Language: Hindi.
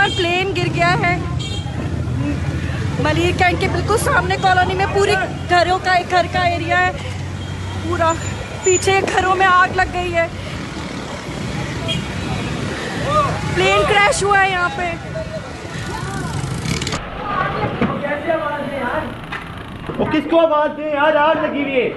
आसमान प्लेन गिर गया है। मलिर कैंट के बिल्कुल सामने कॉलोनी में पूरी घरों का एक घर का एरिया है, पूरा पीछे घरों में आग लग गई है। प्लेन क्रैश हुआ है यहाँ पे। वो किसको आवाज दे यार, आग लगी हुई है।